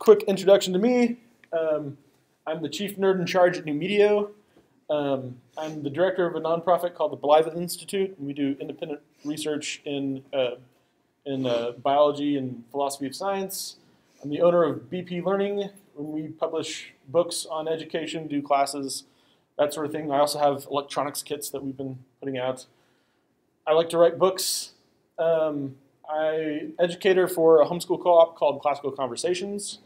quick introduction to me. I'm the chief nerd in charge at New Medio. I'm the director of a nonprofit called the Blythe Institute, and we do independent research in biology and philosophy of science. I'm the owner of BP Learning, and we publish books on education, do classes, that sort of thing. I also have electronics kits that we've been putting out. I like to write books. I'm educator for a homeschool co-op called Classical Conversations.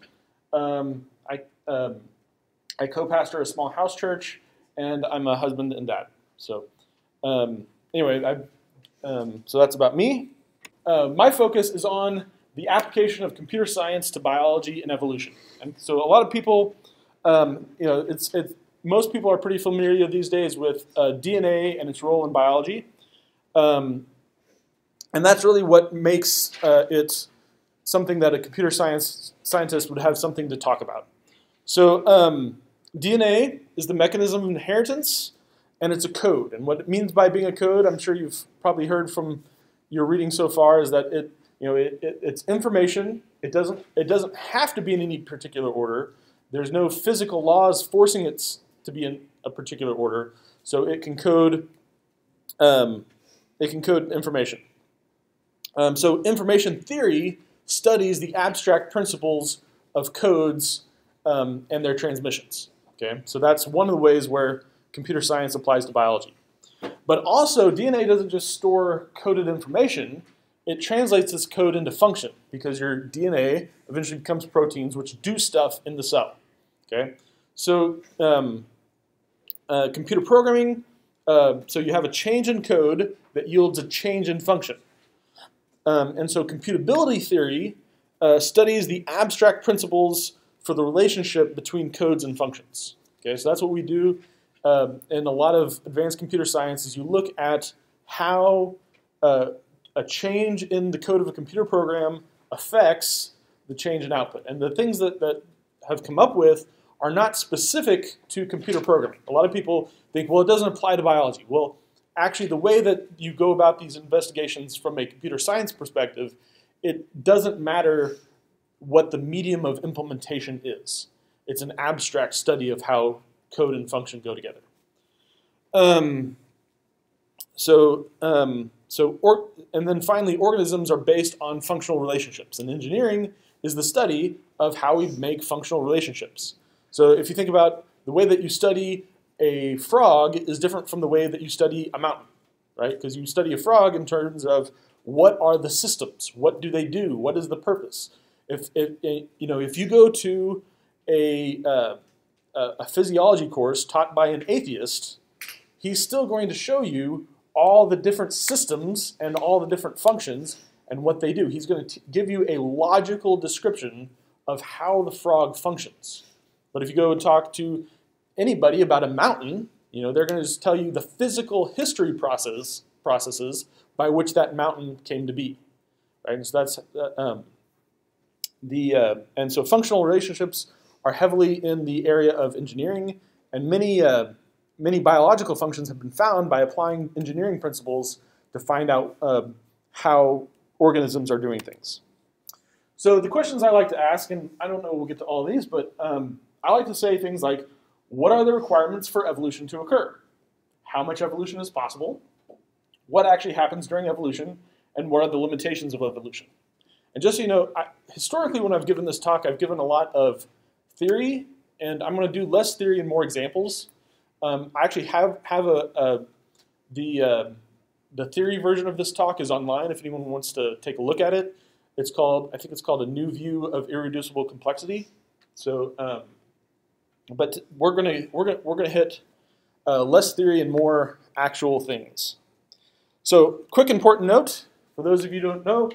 I co-pastor a small house church, and I'm a husband and dad. So anyway, so that's about me. My focus is on the application of computer science to biology and evolution. And so a lot of people, most people are pretty familiar these days with DNA and its role in biology. And that's really what makes it something that a computer scientist would have something to talk about. So DNA is the mechanism of inheritance, and it's a code. And what it means by being a code, I'm sure you've probably heard from your reading so far, is that it's information. It doesn't have to be in any particular order. There's no physical laws forcing it to be in a particular order. So it can code. Information. So information theory studies the abstract principles of codes and their transmissions. Okay, so that's one of the ways where computer science applies to biology. But also, DNA doesn't just store coded information. It translates this code into function, because your DNA eventually becomes proteins which do stuff in the cell. Okay, so computer programming, so you have a change in code that yields a change in function. And so computability theory studies the abstract principles for the relationship between codes and functions. Okay, so that's what we do in a lot of advanced computer science, is you look at how a change in the code of a computer program affects the change in output. And the things that have come up with are not specific to computer programming. A lot of people think, well, it doesn't apply to biology. Well, actually, the way that you go about these investigations from a computer science perspective, it doesn't matter what the medium of implementation is. It's an abstract study of how code and function go together. And then finally, organisms are based on functional relationships. And engineering is the study of how we make functional relationships. So if you think about the way that you study a frog is different from the way that you study a mountain, right? Because you study a frog in terms of what are the systems, what do they do, what is the purpose. If you go to a physiology course taught by an atheist, he's still going to show you all the different systems and all the different functions and what they do. He's going to give you a logical description of how the frog functions. But if you go and talk to anybody about a mountain, they're going to just tell you the physical history processes by which that mountain came to be, right? And so that's and so functional relationships are heavily in the area of engineering, and many biological functions have been found by applying engineering principles to find out how organisms are doing things. So the questions I like to ask, and I don't know we'll get to all of these, but I like to say things like, what are the requirements for evolution to occur? How much evolution is possible? What actually happens during evolution? And what are the limitations of evolution? And just so you know, historically when I've given this talk, I've given a lot of theory, and I'm going to do less theory and more examples. I actually have the theory version of this talk is online if anyone wants to take a look at it. I think it's called A New View of Irreducible Complexity. So, but we're gonna hit less theory and more actual things. So, quick important note for those of you who don't know,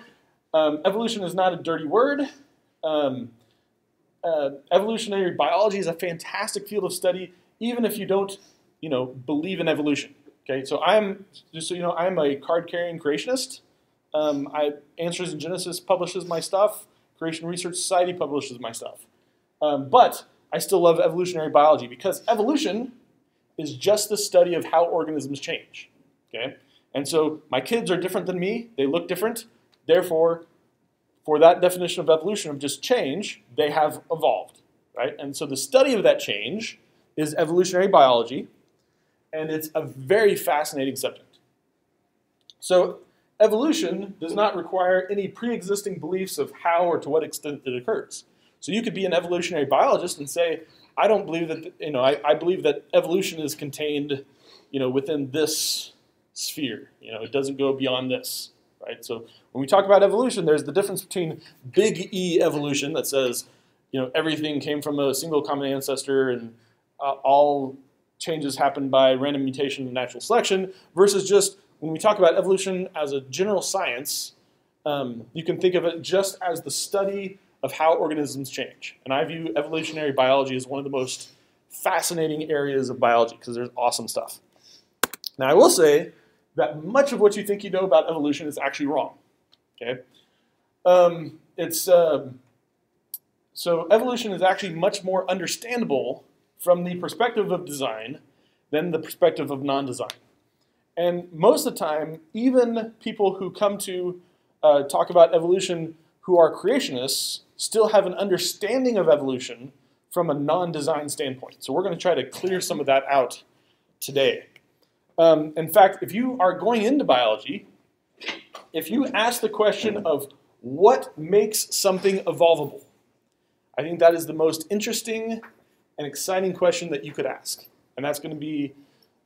evolution is not a dirty word. Evolutionary biology is a fantastic field of study, even if you don't, believe in evolution. Okay, so I'm a card-carrying creationist. Answers in Genesis publishes my stuff. Creation Research Society publishes my stuff. But I still love evolutionary biology because evolution is just the study of how organisms change. Okay, and so my kids are different than me. They look different. Therefore, for that definition of evolution of just change, they have evolved, right? And so the study of that change is evolutionary biology, and it's a very fascinating subject. So evolution does not require any pre-existing beliefs of how or to what extent it occurs. So you could be an evolutionary biologist and say, I don't believe that, I believe that evolution is contained, within this sphere. It doesn't go beyond this, right? So when we talk about evolution, there's the difference between big E evolution that says, everything came from a single common ancestor and all changes happen by random mutation and natural selection, versus just when we talk about evolution as a general science, you can think of it just as the study of how organisms change. And I view evolutionary biology as one of the most fascinating areas of biology because there's awesome stuff. Now, I will say that much of what you think you know about evolution is actually wrong. Okay, so evolution is actually much more understandable from the perspective of design than the perspective of non-design. And most of the time, even people who come to talk about evolution who are creationists still have an understanding of evolution from a non-design standpoint. So we're going to try to clear some of that out today. In fact, if you are going into biology, if you ask the question of what makes something evolvable, I think that is the most interesting and exciting question that you could ask. And that's going to be,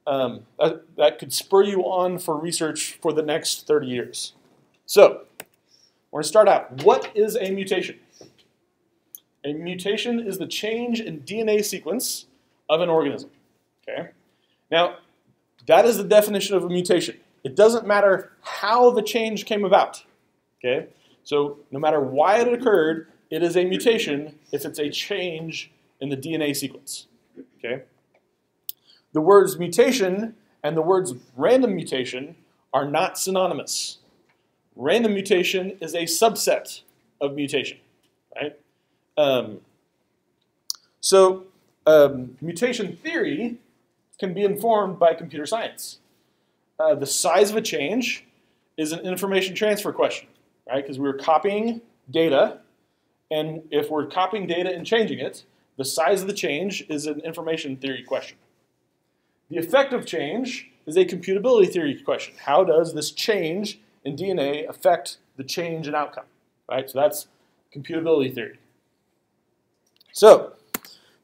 that could spur you on for research for the next 30 years. So, we're going to start out. What is a mutation? A mutation is the change in DNA sequence of an organism. Okay? Now, that is the definition of a mutation. It doesn't matter how the change came about. Okay? So, no matter why it occurred, it is a mutation if it's a change in the DNA sequence. Okay? The words mutation and the words random mutation are not synonymous. Random mutation is a subset of mutation, right? Mutation theory can be informed by computer science. The size of a change is an information transfer question, right? Because we're copying data, and if we're copying data and changing it, the size of the change is an information theory question. The effect of change is a computability theory question. How does this change in DNA affect the change in outcome, right? So that's computability theory. So,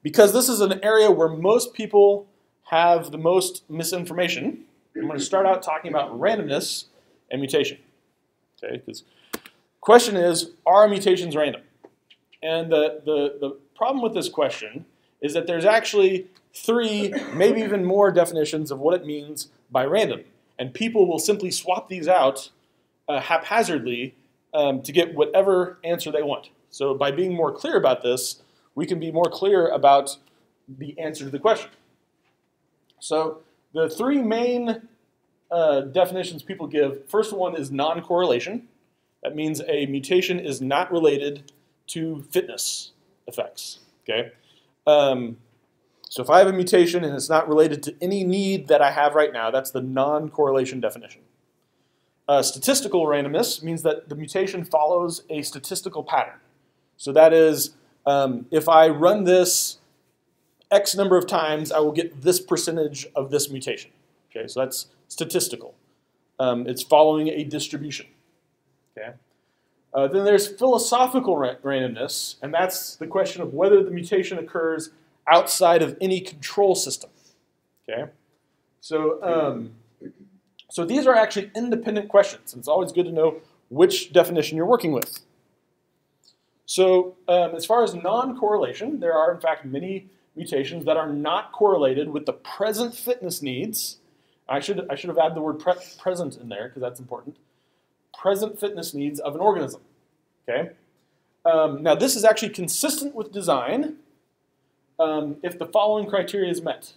because this is an area where most people have the most misinformation, I'm going to start out talking about randomness and mutation. Okay, because the question is, are mutations random? And the problem with this question is that there's actually 3, maybe even more definitions of what it means by random. And people will simply swap these out haphazardly to get whatever answer they want. So by being more clear about this, we can be more clear about the answer to the question. So the 3 main definitions people give, first one is non-correlation. That means a mutation is not related to fitness effects. Okay. So if I have a mutation and it's not related to any need that I have right now, that's the non-correlation definition. Statistical randomness means that the mutation follows a statistical pattern. So that is, if I run this X number of times, I will get this percentage of this mutation. Okay, so that's statistical. It's following a distribution. Okay. Then there's philosophical randomness, and that's the question of whether the mutation occurs outside of any control system. Okay, so these are actually independent questions, and it's always good to know which definition you're working with. So as far as non-correlation, there are in fact many mutations that are not correlated with the present fitness needs. I should have added the word present in there because that's important. Present fitness needs of an organism. Okay. Now this is actually consistent with design if the following criteria is met: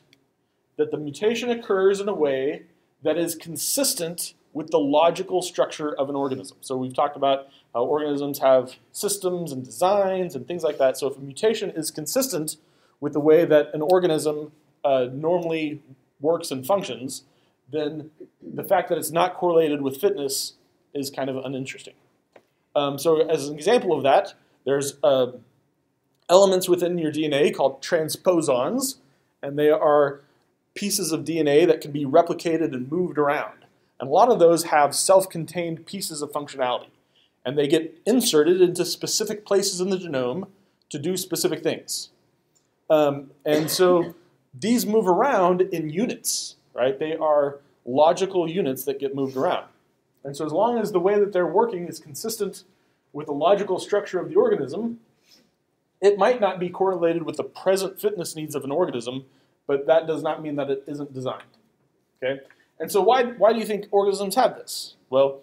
that the mutation occurs in a way that is consistent with the logical structure of an organism. So we've talked about how organisms have systems and designs and things like that. So if a mutation is consistent with the way that an organism normally works and functions, then the fact that it's not correlated with fitness is kind of uninteresting. So as an example of that, there's elements within your DNA called transposons, and they are pieces of DNA that can be replicated and moved around. And a lot of those have self-contained pieces of functionality, and they get inserted into specific places in the genome to do specific things. And so these move around in units, right? They are logical units that get moved around. And so as long as the way that they're working is consistent with the logical structure of the organism, it might not be correlated with the present fitness needs of an organism, but that does not mean that it isn't designed. Okay? And so why do you think organisms have this? Well,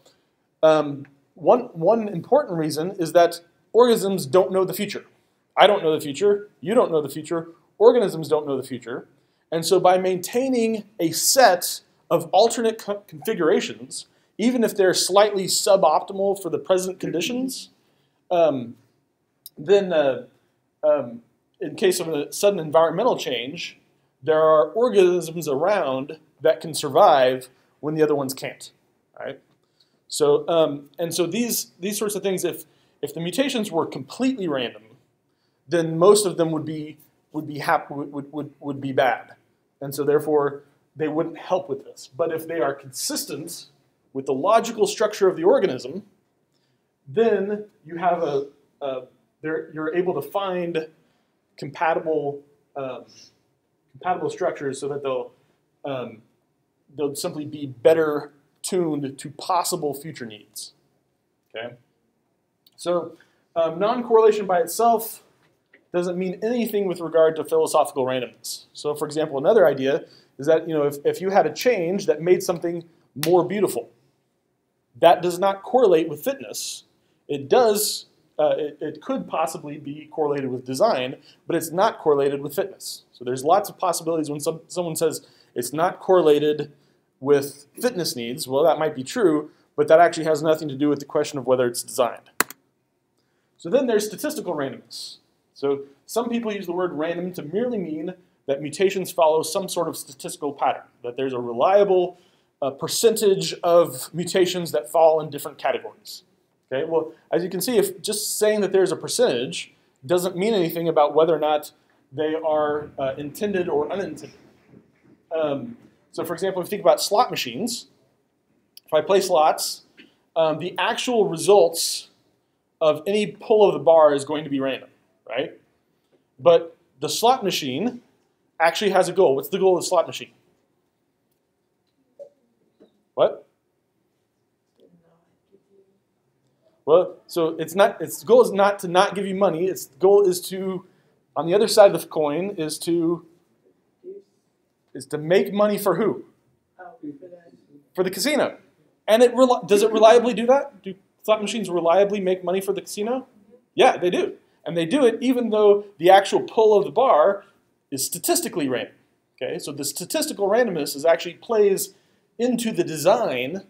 one important reason is that organisms don't know the future. I don't know the future. You don't know the future. Organisms don't know the future. And so by maintaining a set of alternate configurations, even if they're slightly suboptimal for the present conditions, then in case of a sudden environmental change, there are organisms around that can survive when the other ones can't. Right? So and so these sorts of things, if the mutations were completely random, then most of them would be bad, and so therefore they wouldn't help with this. But if they are consistent with the logical structure of the organism, then you have you're able to find compatible structures so that they'll simply be better tuned to possible future needs. Okay, so non-correlation by itself doesn't mean anything with regard to philosophical randomness. So, for example, another idea is that if you had a change that made something more beautiful, that does not correlate with fitness. It does. It could possibly be correlated with design, but it's not correlated with fitness. So there's lots of possibilities when someone says it's not correlated with fitness needs. Well, that might be true, but that actually has nothing to do with the question of whether it's designed. So then there's statistical randomness. So some people use the word random to merely mean that mutations follow some sort of statistical pattern, that there's a reliable percentage of mutations that fall in different categories. Okay, well, as you can see, if just saying that there's a percentage doesn't mean anything about whether or not they are intended or unintended. So for example, if you think about slot machines, if I play slots, the actual results of any pull of the bar is going to be random, right? But the slot machine actually has a goal. What's the goal of the slot machine? What? Well, so its goal is not to not give you money. Its goal is to, on the other side of the coin, is to make money for who? For the casino. And does it reliably do that? Do slot machines reliably make money for the casino? Yeah, they do. And they do it even though the actual pull of the bar is statistically random. Okay, so the statistical randomness actually plays into the design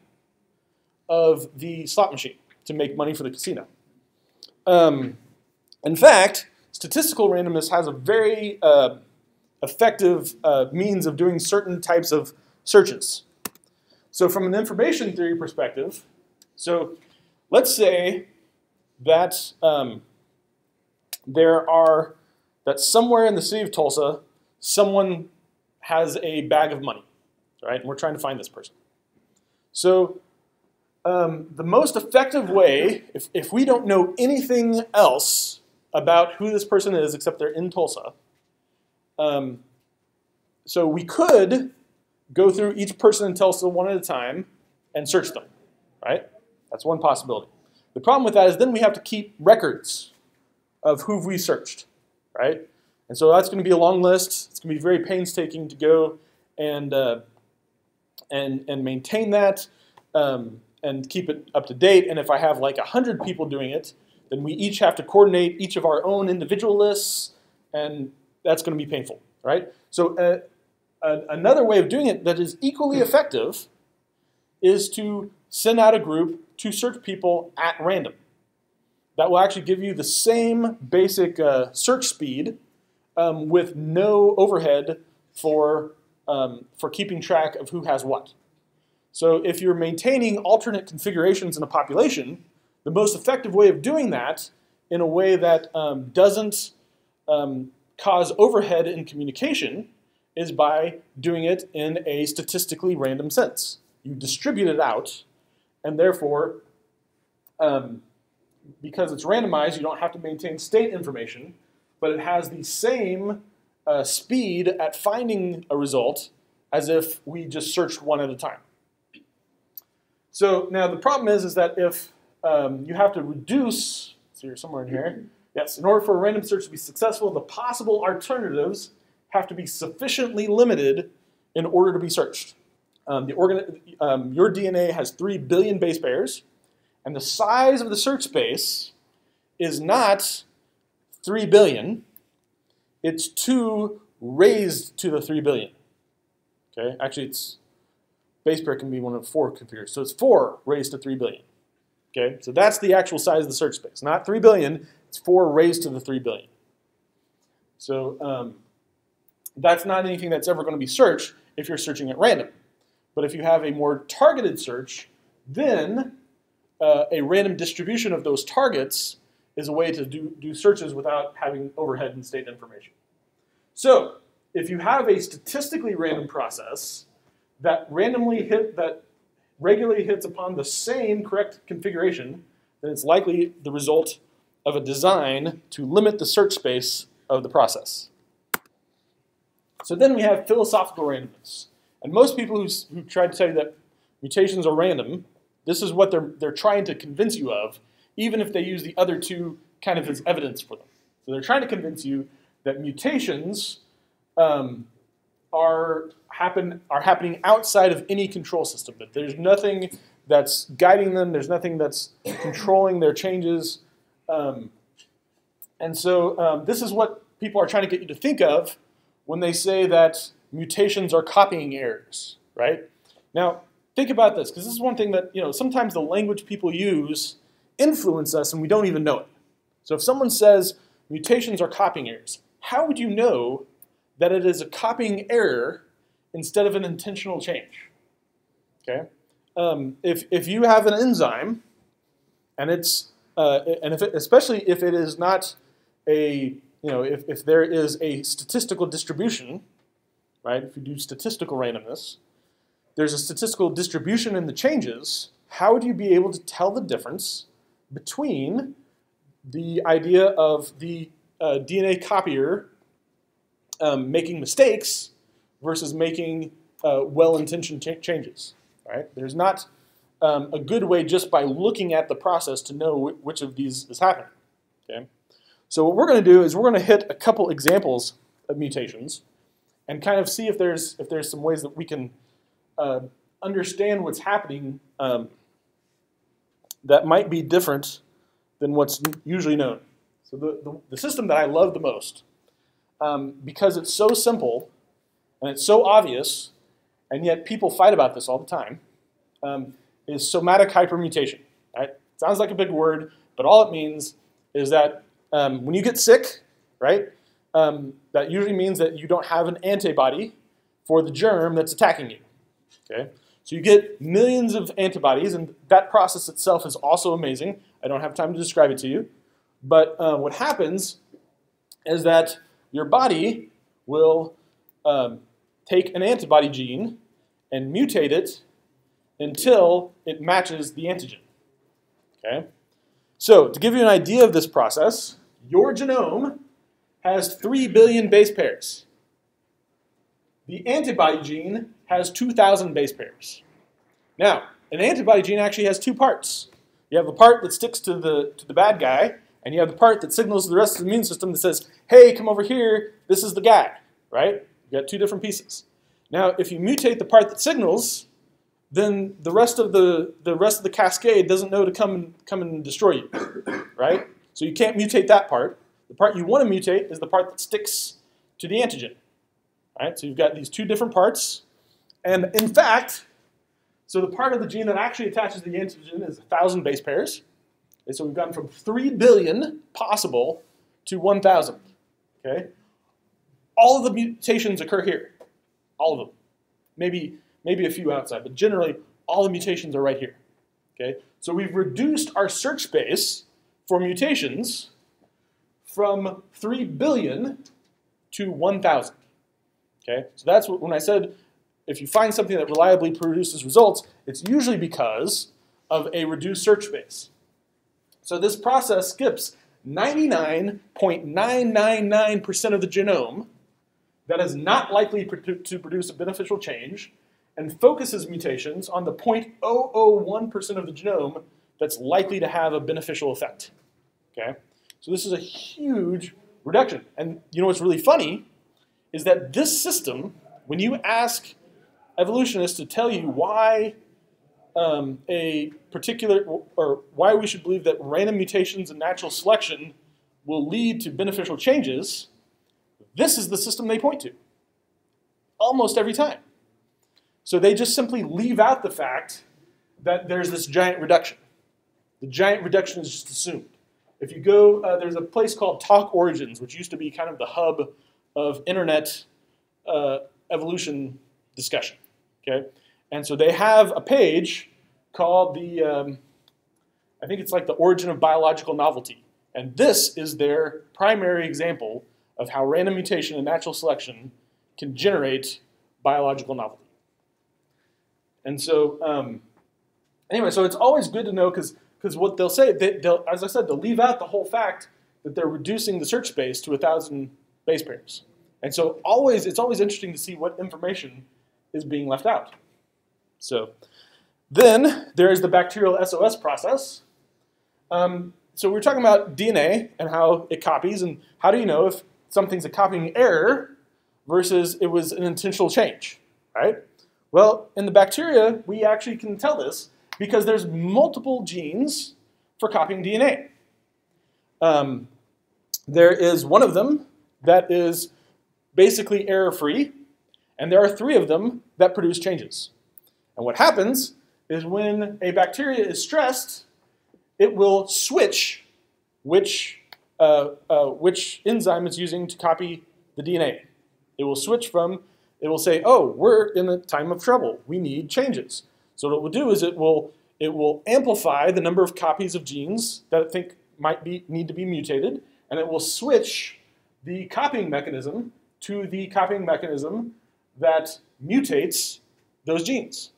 of the slot machine to make money for the casino. In fact, statistical randomness has a very effective means of doing certain types of searches. So from an information theory perspective, so let's say that that somewhere in the city of Tulsa, someone has a bag of money, right? And we're trying to find this person. So the most effective way, if we don't know anything else about who this person is except they're in Tulsa, so we could go through each person in Tulsa one at a time and search them, right? That's one possibility. The problem with that is then we have to keep records of who we searched, right? And so that's going to be a long list. It's going to be very painstaking to go and maintain that and keep it up to date. And if I have like 100 people doing it, then we each have to coordinate each of our own individual lists, and that's going to be painful, right? So another way of doing it that is equally effective is to send out a group to search people at random. That will actually give you the same basic search speed with no overhead for keeping track of who has what. So if you're maintaining alternate configurations in a population, the most effective way of doing that in a way that doesn't cause overhead in communication is by doing it in a statistically random sense. You distribute it out, and therefore, because it's randomized, you don't have to maintain state information, but it has the same speed at finding a result as if we just searched one at a time. So now the problem is that if you have to reduce, so you're somewhere in here, yes, in order for a random search to be successful, the possible alternatives have to be sufficiently limited in order to be searched. Your DNA has 3 billion base pairs, and the size of the search space is not 3 billion, it's 2 raised to the 3 billion. Okay, actually it's, base pair can be one of 4 configures, so it's 4 raised to 3 billion. Okay, so that's the actual size of the search space. Not 3 billion, it's 4 raised to the 3 billion. So that's not anything that's ever going to be searched if you're searching at random. But if you have a more targeted search, then a random distribution of those targets is a way to do searches without having overhead and state information. So if you have a statistically random process that regularly hits upon the same correct configuration, then it's likely the result of a design to limit the search space of the process. So then we have philosophical randomness. And most people who try to tell you that mutations are random, this is what they're trying to convince you of, even if they use the other two kind of as evidence for them. So they're trying to convince you that mutations are happening outside of any control system, that there's nothing that's guiding them, there's nothing that's controlling their changes. And so this is what people are trying to get you to think of when they say that mutations are copying errors, right? Now, think about this, because this is one thing that, sometimes the language people use influence us and we don't even know it. So if someone says mutations are copying errors, how would you know that it is a copying error instead of an intentional change? Okay, if you have an enzyme and it's especially if it is not a if there is a statistical distribution, right? If you do statistical randomness, there's a statistical distribution in the changes. How would you be able to tell the difference between the idea of the DNA copier making mistakes versus making well-intentioned changes, right? There's not a good way just by looking at the process to know which of these is happening, okay? So what we're going to do is we're going to hit a couple examples of mutations and kind of see if there's some ways that we can understand what's happening that might be different than what's usually known. So the system that I love the most, because it's so simple and it's so obvious, and yet people fight about this all the time, is somatic hypermutation. Right? Sounds like a big word, but all it means is that when you get sick, right, that usually means that you don't have an antibody for the germ that's attacking you. Okay? So you get millions of antibodies, and that process itself is also amazing. I don't have time to describe it to you. But what happens is that your body will take an antibody gene and mutate it until it matches the antigen. Okay? So to give you an idea of this process, your genome has 3 billion base pairs. The antibody gene has 2,000 base pairs. Now, an antibody gene actually has 2 parts. You have a part that sticks to the bad guy, and you have the part that signals to the rest of the immune system that says, hey, come over here, this is the guy, right? You got 2 different pieces. Now, if you mutate the part that signals, then the rest of the cascade doesn't know to come and destroy you, right? So you can't mutate that part. The part you want to mutate is the part that sticks to the antigen, right? So you've got these 2 different parts, and in fact, so the part of the gene that actually attaches to the antigen is 1,000 base pairs. And so we've gone from 3 billion possible to 1,000. Okay, all of the mutations occur here, all of them. Maybe a few outside, but generally all the mutations are right here. Okay? So we've reduced our search space for mutations from 3 billion to 1,000. Okay? So that's when I said if you find something that reliably produces results, it's usually because of a reduced search space. So this process skips 99.999% of the genome that is not likely to produce a beneficial change and focuses mutations on the 0.001% of the genome that's likely to have a beneficial effect. Okay? So this is a huge reduction. And you know what's really funny is that this system, when you ask evolutionists to tell you why a particular, or why we should believe that random mutations and natural selection will lead to beneficial changes, this is the system they point to almost every time. So they just simply leave out the fact that there's this giant reduction. The giant reduction is just assumed. If you go, there's a place called Talk Origins, which used to be kind of the hub of internet evolution discussion. Okay? And so they have a page called the, I think it's like the origin of biological novelty. And this is their primary example of how random mutation and natural selection can generate biological novelty. And so, anyway, so it's always good to know because what they'll say, as I said, they'll leave out the whole fact that they're reducing the search space to 1,000 base pairs. And so it's always interesting to see what information is being left out. So then there is the bacterial SOS process. So we're talking about DNA and how it copies, and how do you know if something's a copying error versus it was an intentional change, right? Well, in the bacteria, we actually can tell this because there's multiple genes for copying DNA. There is one of them that is basically error-free, and there are 3 of them that produce changes. And what happens is when a bacteria is stressed, it will switch which enzyme it's using to copy the DNA. It will switch from, it will say, oh, we're in a time of trouble. We need changes. So what it will do is it will amplify the number of copies of genes that it think need to be mutated, and it will switch the copying mechanism to the copying mechanism that mutates those genes.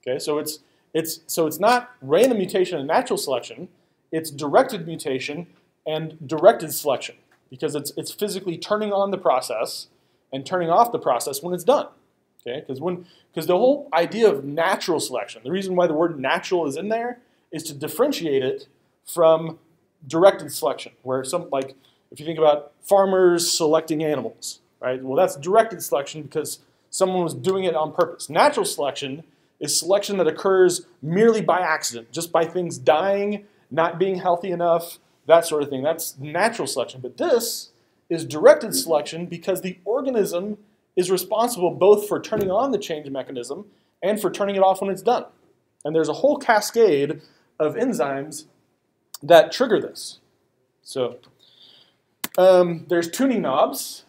Okay, so it's not random mutation and natural selection, it's directed mutation and directed selection, because it's physically turning on the process and turning off the process when it's done. Okay, because the whole idea of natural selection, the reason why the word natural is in there is to differentiate it from directed selection, where like if you think about farmers selecting animals, right? Well, that's directed selection because someone was doing it on purpose. Natural selection is selection that occurs merely by accident, just by things dying, not being healthy enough, that sort of thing. That's natural selection. But this is directed selection because the organism is responsible both for turning on the change mechanism and for turning it off when it's done. And there's a whole cascade of enzymes that trigger this. So there's tuning knobs.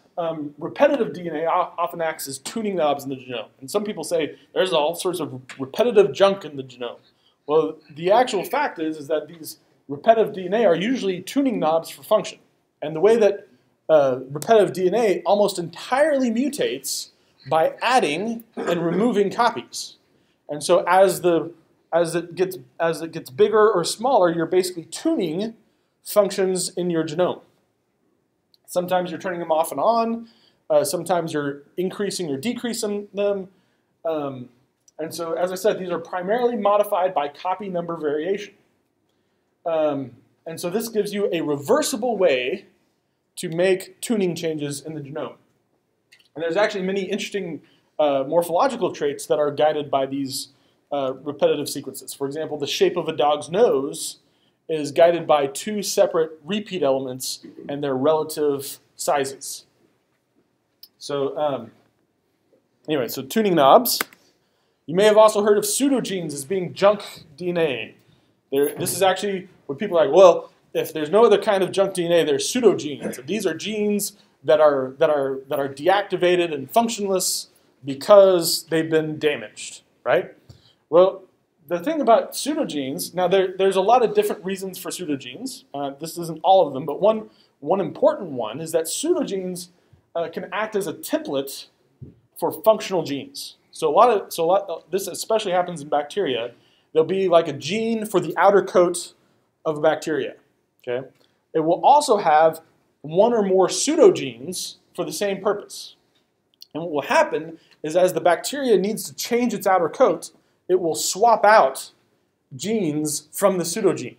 Repetitive DNA often acts as tuning knobs in the genome. And some people say there's all sorts of repetitive junk in the genome. Well, the actual fact is that these repetitive DNA are usually tuning knobs for function. And the way that repetitive DNA almost entirely mutates by adding and removing copies. And so as it gets bigger or smaller, you're basically tuning functions in your genome. Sometimes you're turning them off and on. Sometimes you're increasing or decreasing them. And so, as I said, these are primarily modified by copy number variation. And so this gives you a reversible way to make tuning changes in the genome. And there's actually many interesting morphological traits that are guided by these repetitive sequences. For example, the shape of a dog's nose is guided by 2 separate repeat elements and their relative sizes. So anyway, so tuning knobs. You may have also heard of pseudogenes as being junk DNA. This is actually what people are like, well, if there's no other kind of junk DNA, there's pseudogenes. And these are genes that are deactivated and functionless because they've been damaged, right? Well, the thing about pseudogenes, now there's a lot of different reasons for pseudogenes. This isn't all of them, but one important one is that pseudogenes can act as a template for functional genes. So this especially happens in bacteria. There'll be like a gene for the outer coat of a bacteria. Okay, it will also have one or more pseudogenes for the same purpose. And what will happen is as the bacteria needs to change its outer coat, it will swap out genes from the pseudogene.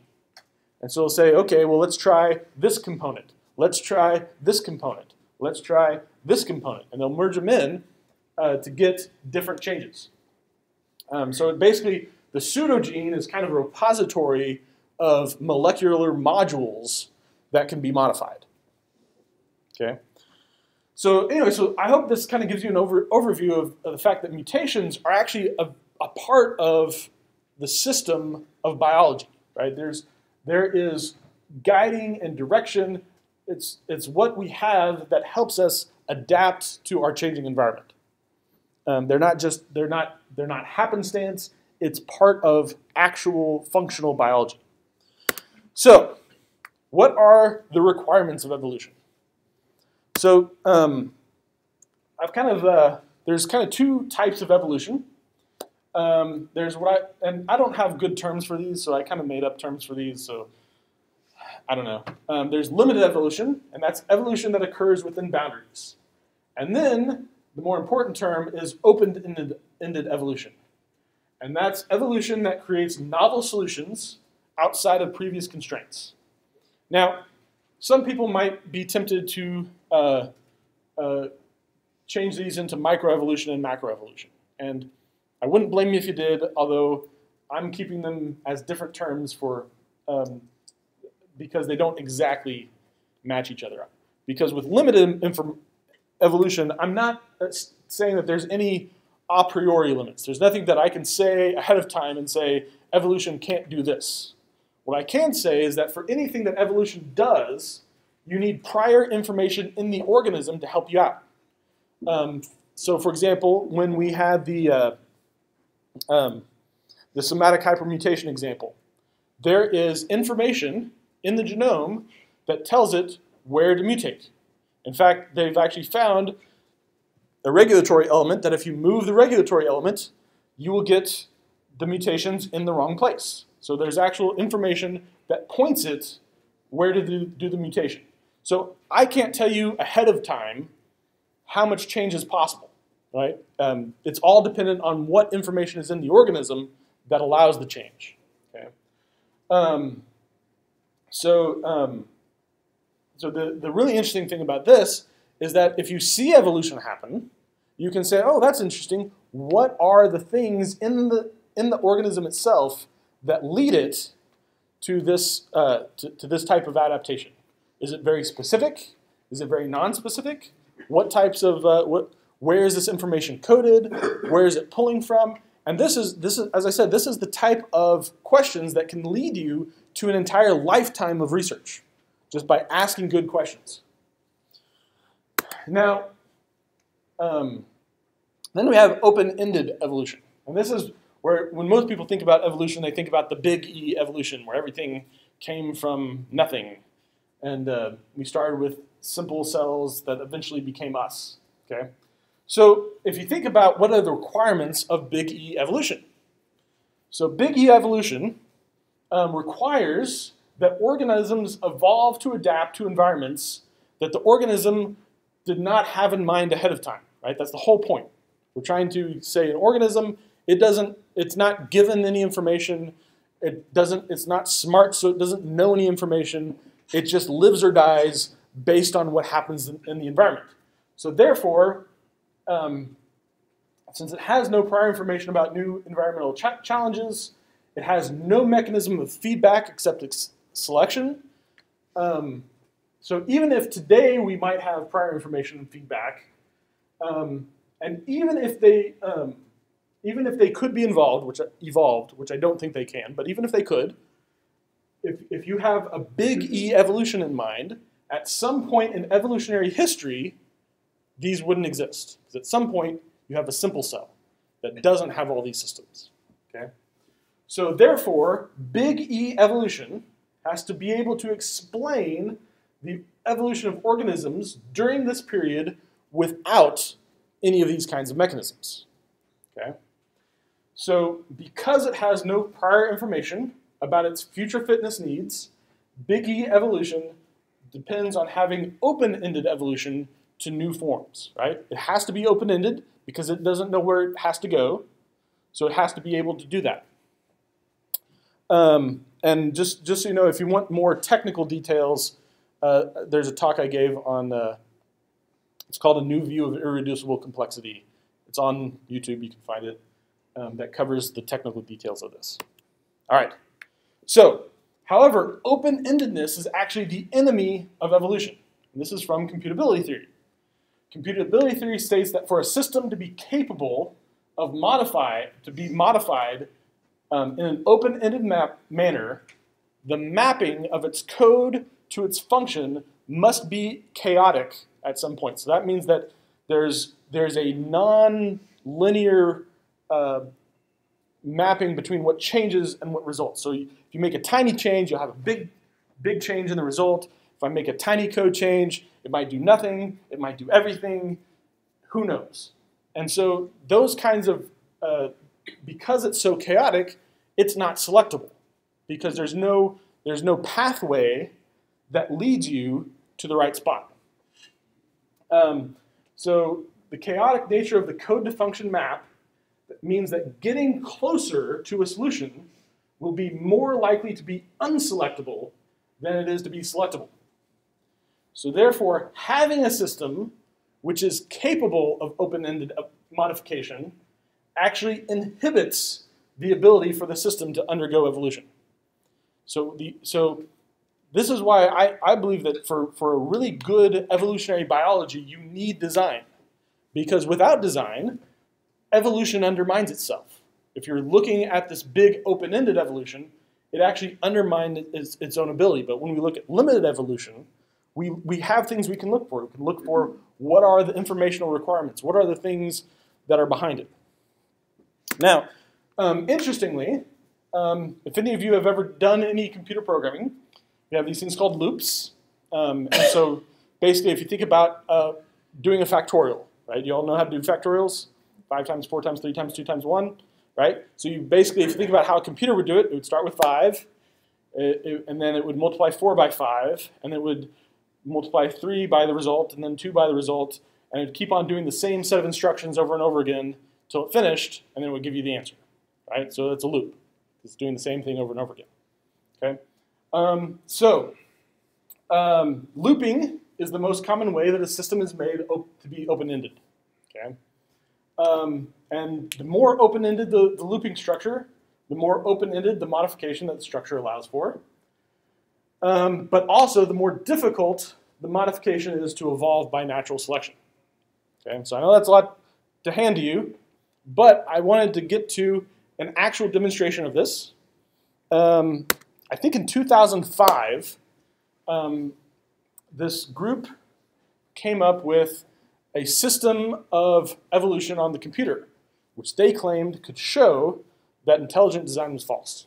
And so it'll say, okay, well, let's try this component. Let's try this component. Let's try this component. And they'll merge them in to get different changes. So basically, the pseudogene is kind of a repository of molecular modules that can be modified. Okay. So anyway, so I hope this kind of gives you an overview of the fact that mutations are actually a part of the system of biology, right? There is guiding and direction. It's what we have that helps us adapt to our changing environment. They're not happenstance. It's part of actual functional biology. So, what are the requirements of evolution? So, there's kind of two types of evolution. There's and I don't have good terms for these, so I kind of made up terms for these, so I don't know. There's limited evolution, and that's evolution that occurs within boundaries. And then, the more important term is open-ended evolution. And that's evolution that creates novel solutions outside of previous constraints. Now, some people might be tempted to change these into microevolution and macroevolution. And I wouldn't blame you if you did, although I'm keeping them as different terms for because they don't exactly match each other up. Because with limited evolution, I'm not saying that there's any a priori limits. There's nothing that I can say ahead of time and say, evolution can't do this. What I can say is that for anything that evolution does, you need prior information in the organism to help you out. So for example, when we had the somatic hypermutation example, there is information in the genome that tells it where to mutate. In fact, they've actually found a regulatory element that if you move the regulatory element, you will get the mutations in the wrong place. So there's actual information that points it where to do the mutation. So I can't tell you ahead of time how much change is possible, right? It's all dependent on what information is in the organism that allows the change. Okay? So the really interesting thing about this is that if you see evolution happen, you can say, oh, that's interesting. What are the things in the organism itself that lead it to this type of adaptation? Is it very specific? Is it very non-specific? What types of where is this information coded? Where is it pulling from? And this is, as I said, this is the type of questions that can lead you to an entire lifetime of research, just by asking good questions. Now, then we have open-ended evolution. And this is where, when most people think about evolution, they think about the big E evolution, where everything came from nothing. And we started with simple cells that eventually became us. Okay? So if you think about what are the requirements of big E evolution. So big E evolution requires that organisms evolve to adapt to environments that the organism did not have in mind ahead of time, right? That's the whole point. We're trying to say an organism, it's not given any information, it's not smart, so it doesn't know any information, it just lives or dies based on what happens in the environment. So therefore, since it has no prior information about new environmental challenges, it has no mechanism of feedback except selection. So even if today we might have prior information and feedback, and even if they could be evolved, which I don't think they can, but even if they could, if you have a big E evolution in mind, at some point in evolutionary history, these wouldn't exist. Because at some point, you have a simple cell that doesn't have all these systems. Okay? So therefore, big E evolution has to be able to explain the evolution of organisms during this period without any of these kinds of mechanisms. Okay? So because it has no prior information about its future fitness needs, big E evolution depends on having open-ended evolution to new forms, right? It has to be open-ended because it doesn't know where it has to go, so it has to be able to do that. And just so you know, if you want more technical details, there's a talk I gave on, it's called A New View of Irreducible Complexity. It's on YouTube, you can find it, that covers the technical details of this. All right, so, however, open-endedness is actually the enemy of evolution. And this is from computability theory. Computability theory states that for a system to be capable of to be modified in an open-ended manner, the mapping of its code to its function must be chaotic at some point. So that means that there's a non-linear mapping between what changes and what results. So if you make a tiny change, you'll have a big change in the result. If I make a tiny code change, it might do nothing, it might do everything, who knows? And so those kinds of, because it's so chaotic, it's not selectable because there's no pathway that leads you to the right spot. So the chaotic nature of the code to function map means that getting closer to a solution will be more likely to be unselectable than it is to be selectable. So therefore, having a system which is capable of open-ended modification actually inhibits the ability for the system to undergo evolution. So this is why I believe that for a really good evolutionary biology, you need design. Because without design, evolution undermines itself. If you're looking at this big open-ended evolution, it actually undermines its own ability. But when we look at limited evolution, we have things we can look for. We can look for what are the informational requirements, what are the things that are behind it. Now, interestingly, if any of you have ever done any computer programming, we have these things called loops. And so basically, if you think about doing a factorial, right? You all know how to do factorials? 5 times, 4 times, 3 times, 2 times 1, right? So you basically, if you think about how a computer would do it, it would start with 5, and then it would multiply 4 by 5, and it would multiply 3 by the result, and then 2 by the result, and it would keep on doing the same set of instructions over and over again until it finished, and then it would give you the answer, right? So it's a loop. It's doing the same thing over and over again, okay? Looping is the most common way that a system is made to be open-ended, okay? And the more open-ended the looping structure, the more open-ended the modification that the structure allows for. But also, the more difficult the modification is to evolve by natural selection. Okay, so I know that's a lot to hand to you, but I wanted to get to an actual demonstration of this. I think in 2005, this group came up with a system of evolution on the computer, which they claimed could show that intelligent design was false.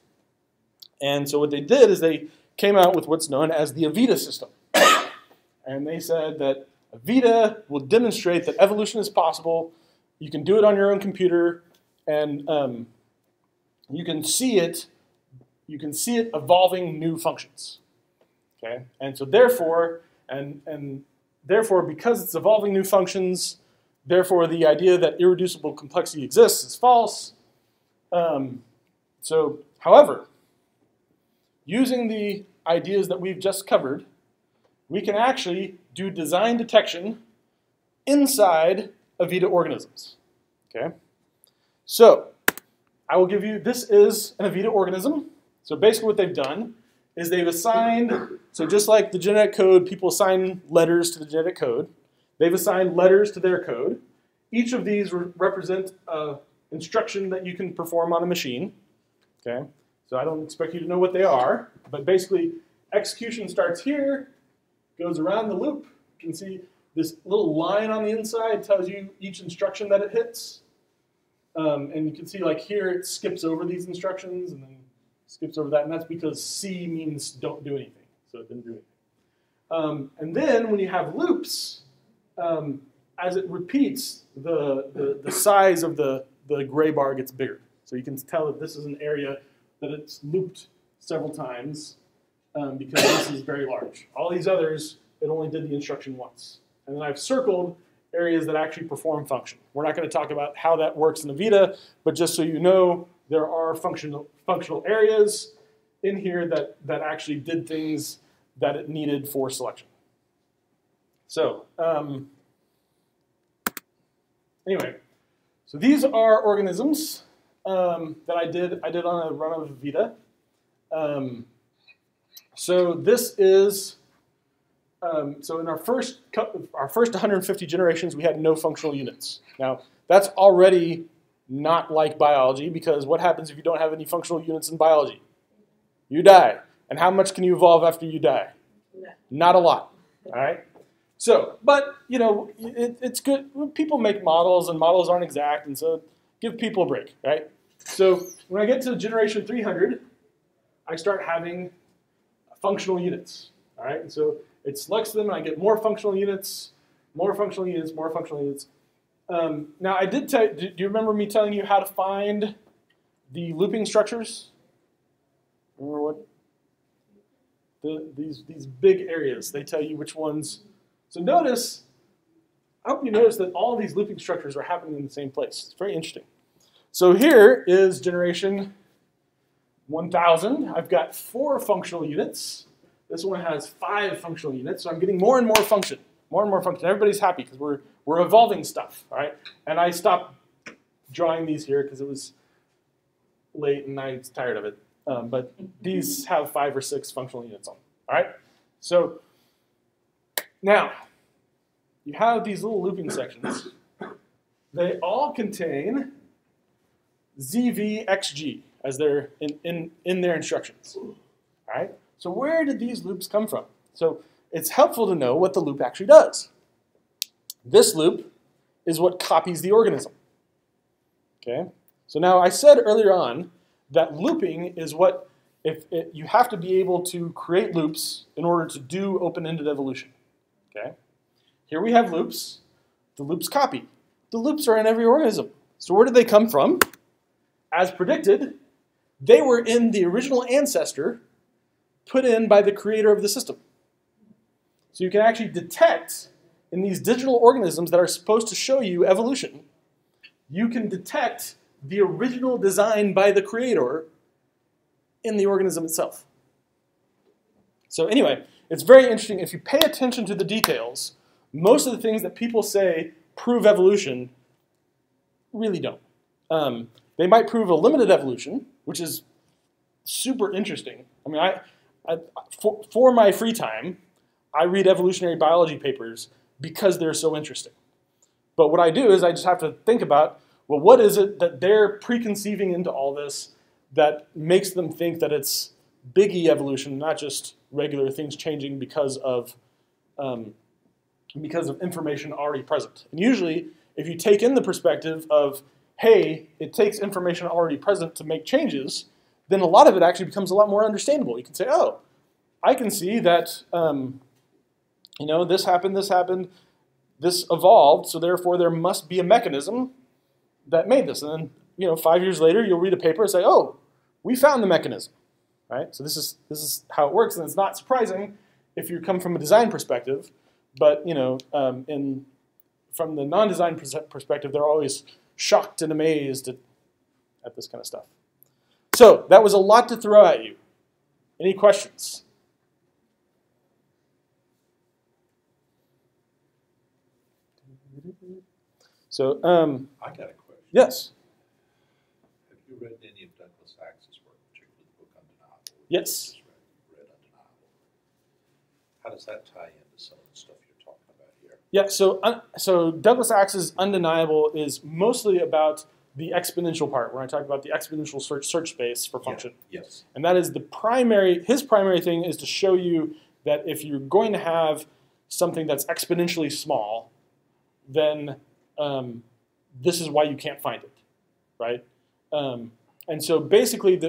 And so what they did is they came out with what's known as the Avida system. And they said that Avida will demonstrate that evolution is possible. You can do it on your own computer, and you can see it evolving new functions. Okay? And so therefore, therefore, because it's evolving new functions, therefore the idea that irreducible complexity exists is false. However, using the ideas that we've just covered, we can actually do design detection inside Avida organisms. Okay? So, I will give you, this is an Avida organism. So basically what they've done is they've assigned, so just like the genetic code, people assign letters to the genetic code, they've assigned letters to their code. Each of these represent an instruction that you can perform on a machine. Okay? So I don't expect you to know what they are, but basically execution starts here, goes around the loop. You can see this little line on the inside tells you each instruction that it hits. And you can see like here it skips over these instructions and then skips over that, and that's because C means don't do anything, so it didn't do anything. And then when you have loops, as it repeats, the size of the gray bar gets bigger. So you can tell that this is an area that it's looped several times because this is very large. All these others, it only did the instruction once. And then I've circled areas that actually perform function. We're not going to talk about how that works in Avita, but just so you know, there are functional areas in here that actually did things that it needed for selection. So anyway, so these are organisms that I did on a run of Avita. So this is so in our first 150 generations, we had no functional units. Now that's already not like biology, because what happens if you don't have any functional units in biology? You die. And how much can you evolve after you die? No. Not a lot. All right. So, but you know, it's good. People make models, and models aren't exact, and so give people a break, right? So when I get to generation 300, I start having functional units. All right. And so it selects them, and I get more functional units, more functional units, more functional units. Now, I did tell. Do you remember me telling you how to find the looping structures? Remember what? These big areas. They tell you which ones. So notice. I hope you notice that all these looping structures are happening in the same place. It's very interesting. So here is generation 1000. I've got 4 functional units. This one has 5 functional units. So I'm getting more and more function. More and more function. Everybody's happy because we're evolving stuff, all right? And I stopped drawing these here because it was late and I was tired of it. But these have 5 or 6 functional units on them, all right? So now, you have these little looping sections. They all contain ZVXG as they're in their instructions, all right? So where did these loops come from? So it's helpful to know what the loop actually does. This loop is what copies the organism. Okay? So now I said earlier on that looping is what, you have to be able to create loops in order to do open-ended evolution. Okay? Here we have loops. The loops copy. The loops are in every organism. So where did they come from? As predicted, they were in the original ancestor put in by the creator of the system. So you can actually detect in these digital organisms that are supposed to show you evolution, you can detect the original design by the creator in the organism itself. So anyway, it's very interesting. If you pay attention to the details, most of the things that people say prove evolution really don't. They might prove a limited evolution, which is super interesting. I mean, for my free time, I read evolutionary biology papers because they're so interesting. But what I do is I just have to think about, well, what is it that they're preconceiving into all this that makes them think that it's big E evolution, not just regular things changing because of information already present. And usually, if you take in the perspective of, hey, it takes information already present to make changes, then a lot of it actually becomes a lot more understandable. You can say, oh, I can see that you know, this happened, this evolved, so therefore there must be a mechanism that made this. And then, you know, 5 years later, you'll read a paper and say, oh, we found the mechanism, right? So this is how it works, and it's not surprising if you come from a design perspective, but, you know, from the non-design perspective, they're always shocked and amazed at this kind of stuff. So that was a lot to throw at you. Any questions? So, I got a question. Yes. Have you read any of Douglas Axe's work, particularly the book Undeniable? Yes. Read Undeniable. How does that tie into some of the stuff you're talking about here? Yeah. So Douglas Axe's Undeniable is mostly about the exponential part, when I talk about the exponential search space for function. Yeah. Yes. And that is his primary thing is to show you that if you're going to have something that's exponentially small, then this is why you can't find it. right? And so basically,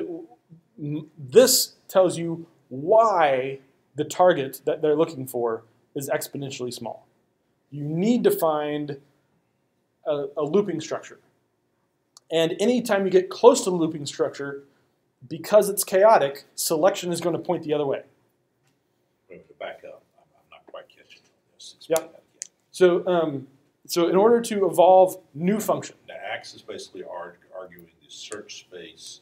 this tells you why the target that they're looking for is exponentially small. You need to find a looping structure. And anytime you get close to the looping structure, because it's chaotic, selection is going to point the other way. Wait, to back up, I'm not quite catching on this. Yep. Explain that again. So in order to evolve new function, Now, Axe is basically arguing the search space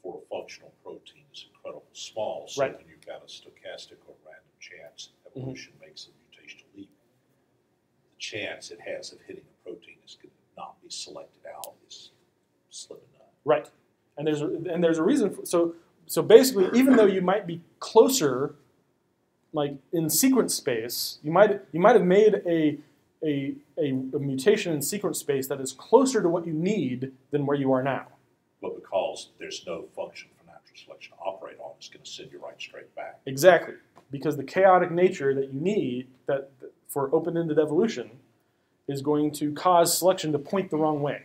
for a functional protein is incredibly small. So Right. when you've got a stochastic or random chance, evolution makes a mutational leap. The chance it has of hitting a protein is going to not be selected out is slim enough. right? And there's a reason for, so basically, even though you might be closer, like in sequence space, you might have made a mutation in sequence space that is closer to what you need than where you are now. But because there's no function for natural selection to operate on, it's going to send you right straight back. Exactly, because the chaotic nature that you need that for open-ended evolution is going to cause selection to point the wrong way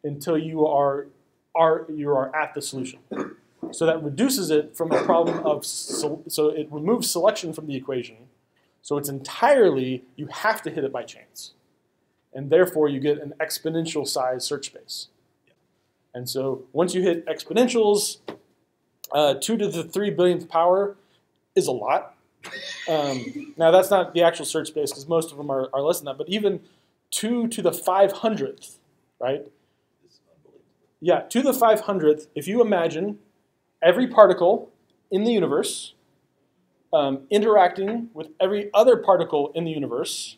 until you are at the solution. So that reduces it from a problem of so it removes selection from the equation. So it's entirely you have to hit it by chance, and therefore you get an exponential size search space. And so once you hit exponentials, 2 to the 3 billionth power is a lot. Now that's not the actual search space because most of them are less than that. But even 2 to the 500th, right? It's unbelievable. Yeah, 2 to the 500th. If you imagine every particle in the universe interacting with every other particle in the universe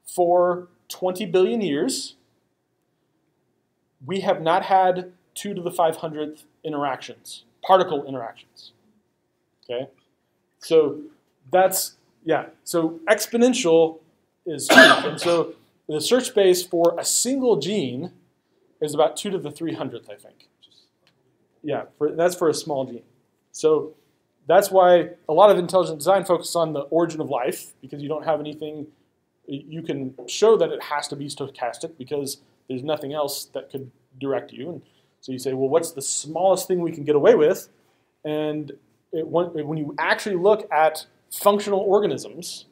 for 20 billion years, we have not had 2 to the 500th interactions, particle interactions. Okay? So that's, yeah. So exponential is huge. And so the search space for a single gene is about 2 to the 300th, I think. Yeah, that's for a small gene. So that's why a lot of intelligent design focuses on the origin of life, because you don't have anything, you can show that it has to be stochastic because there's nothing else that could direct you. And so you say, well, what's the smallest thing we can get away with? And when you actually look at functional organisms,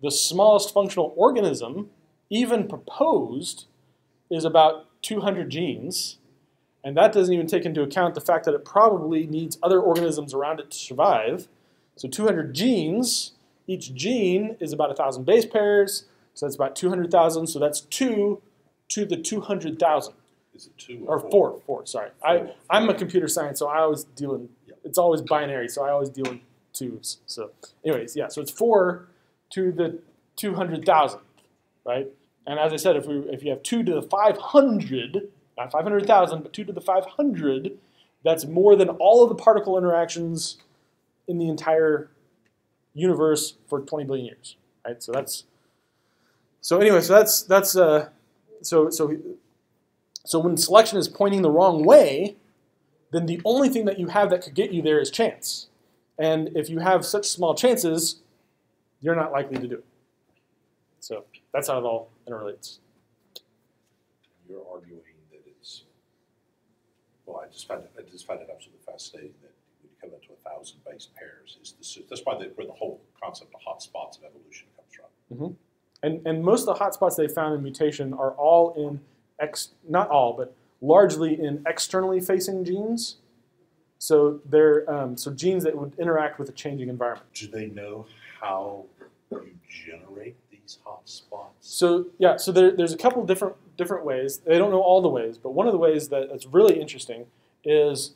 the smallest functional organism, even proposed, is about 200 genes. And that doesn't even take into account the fact that it probably needs other organisms around it to survive. So 200 genes, each gene is about 1,000 base pairs, so that's about 200,000. So that's 2 to the 200,000. Is it 2 Or 4? 4, sorry. I'm a computer science, so I always deal in, it's always binary, so I always deal in twos. So anyways, yeah, so it's 4 to the 200,000, right? And as I said, if you have 2 to the 500, not 500,000, but 2 to the 500, that's more than all of the particle interactions in the entire universe for 20 billion years, right? So that's, so anyway, so when selection is pointing the wrong way, then the only thing that you have that could get you there is chance. And if you have such small chances, you're not likely to do it. So that's how it all interrelates. You're arguing that it's, well, I just find it absolutely fascinating that when you come into 1,000 base pairs, that's why where the whole concept of hotspots of evolution comes from. Mm-hmm. And most of the hotspots they found in mutation are all in, not all, but largely in externally facing genes. So they're so genes that would interact with a changing environment. Do they know how you generate these hotspots? So yeah, so there's a couple different ways. They don't know all the ways, but one of the ways that's really interesting is,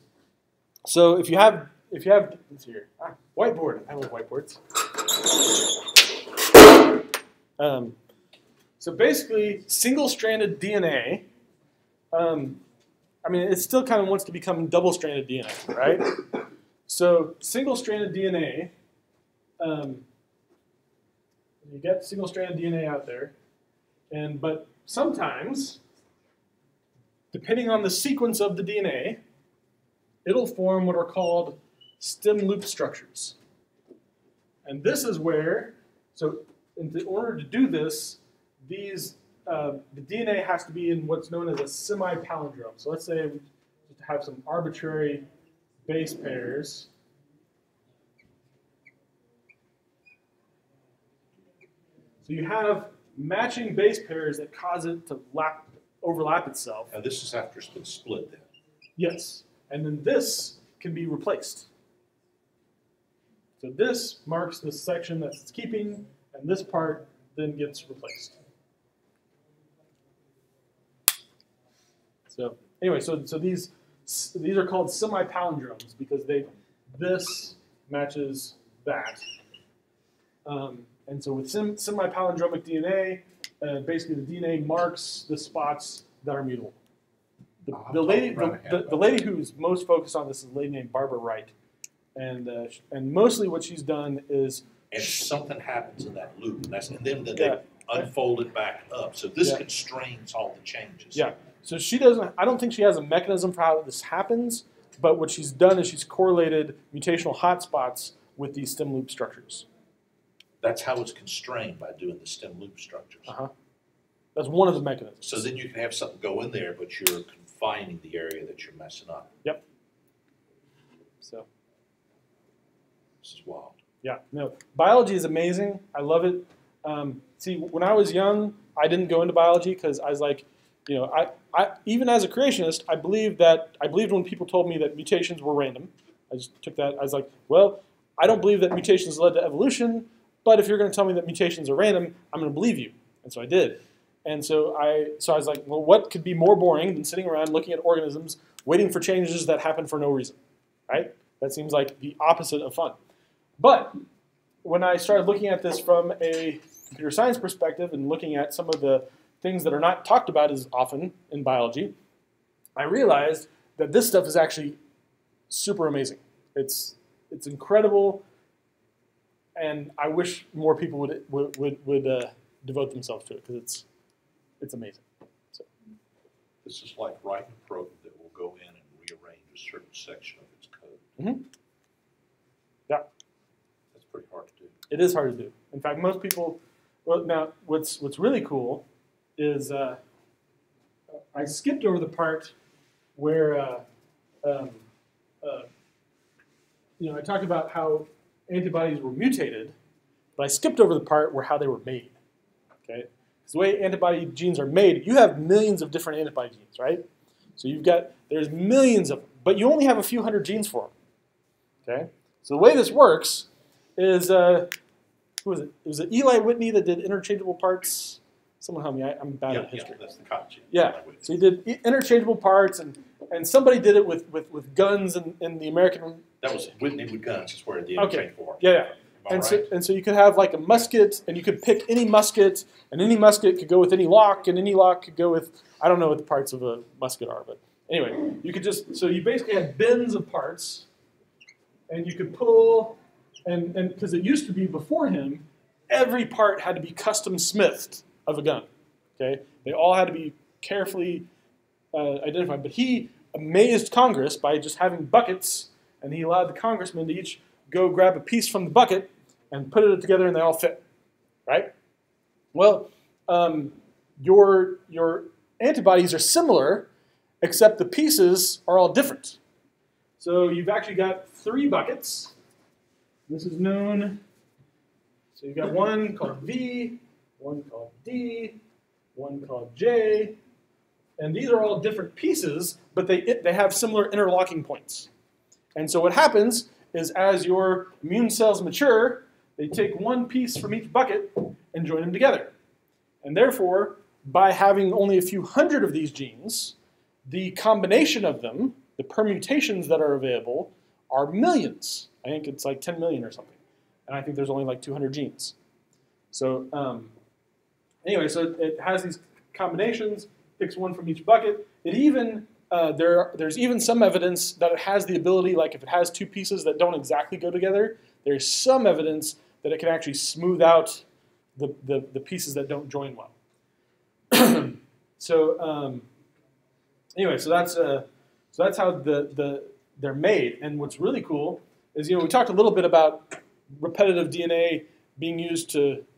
so if you have let's see here, whiteboard. I love whiteboards. So basically, single-stranded DNA. I mean, it still kind of wants to become double-stranded DNA, right? So single-stranded DNA, you get single-stranded DNA out there, but sometimes, depending on the sequence of the DNA, it'll form what are called stem loop structures. And this is where, so in order to do this, these the DNA has to be in what's known as a semi-palindrome. So let's say we just have some arbitrary base pairs. So you have matching base pairs that cause it to overlap itself. Now this is after it's been split then. Yes. And then this can be replaced. So this marks the section that it's keeping, and this part then gets replaced. So anyway, so these are called semi-palindromes because this matches that. And so with semi-palindromic DNA, basically the DNA marks the spots that are mutable. The lady who's most focused on this is a lady named Barbara Wright, and mostly what she's done is and something happens in that loop, and then they unfold it back up. So this constrains all the changes. Yeah. So she doesn't. I don't think she has a mechanism for how this happens. But what she's done is she's correlated mutational hotspots with these stem loop structures. That's how it's constrained, by doing the stem loop structures. That's one of the mechanisms. So then you can have something go in there, but you're confining the area that you're messing up. Yep. So. This is wild. Yeah. No. Biology is amazing. I love it. See, when I was young, I didn't go into biology because I was like, you know, I even as a creationist, I believed when people told me that mutations were random. I just took that. I was like, well, I don't believe that mutations led to evolution, but if you're going to tell me that mutations are random, I'm going to believe you. And so I did. And so I was like, well, what could be more boring than sitting around looking at organisms, waiting for changes that happen for no reason, right? That seems like the opposite of fun. But when I started looking at this from a computer science perspective and looking at some of the things that are not talked about as often in biology, I realized that this stuff is actually super amazing. It's incredible, and I wish more people would devote themselves to it because it's amazing. So. This is like writing a program that will go in and rearrange a certain section of its code. Mm-hmm. Yeah. That's pretty hard to do. It is hard to do. In fact, most people. Well, now what's really cool is I skipped over the part where I talked about how antibodies were mutated, but I skipped over the part where how they were made. Okay, because the way antibody genes are made, you have millions of different antibody genes, right? So there's millions of them, but you only have a few hundred genes for them. Okay, so the way this works is who was it? It was Eli Whitney that did interchangeable parts. Someone help me. I'm bad at history. Yeah, that's the cotton gene. Yeah. So he did interchangeable parts, and somebody did it with guns in the American. That was Whitney with guns. Is where the interchangeable parts. Yeah. And so you could have like a musket, and you could pick any musket, and any musket could go with any lock, and any lock could go with, I don't know what the parts of a musket are, but anyway, you could so you basically had bins of parts, and you could pull, and because it used to be before him, every part had to be custom smithed of a gun. Okay, they all had to be carefully identified. But he amazed Congress by just having buckets, and he allowed the congressmen to each go grab a piece from the bucket and put it together, and they all fit. Right? Well, your antibodies are similar, except the pieces are all different. So you've actually got 3 buckets. This is known. So you've got one called V, one called D, one called J, and these are all different pieces, but they have similar interlocking points. And so what happens is as your immune cells mature, they take one piece from each bucket and join them together. And therefore, by having only a few hundred of these genes, the combination of them, the permutations that are available, are millions. I think it's like 10 million or something. And I think there's only like 200 genes. So anyway, so it has these combinations, picks one from each bucket. It even, there's even some evidence that it has the ability, like if it has 2 pieces that don't exactly go together, there's some evidence that it can actually smooth out the pieces that don't join well. So anyway, so that's how they're made. And what's really cool is, we talked a little bit about repetitive DNA being used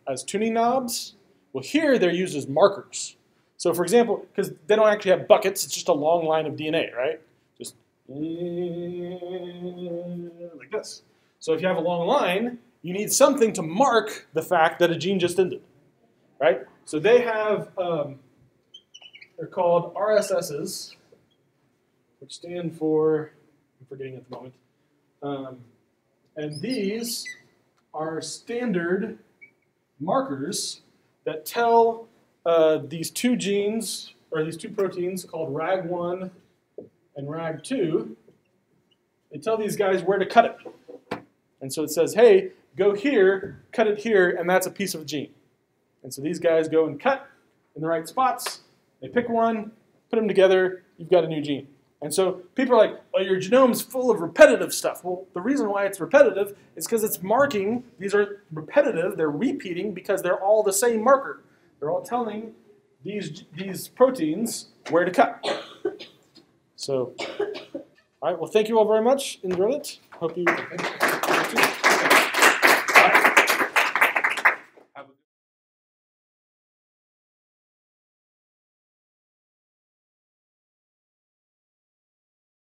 as tuning knobs. Well, here they're used as markers. So for example, because they don't actually have buckets, it's just a long line of DNA, right? Just like this. So if you have a long line, you need something to mark the fact that a gene just ended, right? So they have, they're called RSSs, which stand for, I'm forgetting at the moment. And these are standard markers that tell these two genes, or these two proteins called RAG1 and RAG2, they tell these guys where to cut it. And so it says, hey, go here, cut it here, and that's a piece of a gene. And so these guys go and cut in the right spots. They pick one, put them together, you've got a new gene. And so people are like, oh, your genome's full of repetitive stuff. Well, the reason why it's repetitive is because it's marking. These are repetitive. They're repeating because they're all the same marker. They're all telling these proteins where to cut. So, all right, well, thank you all very much. Enjoyed it. Hope you.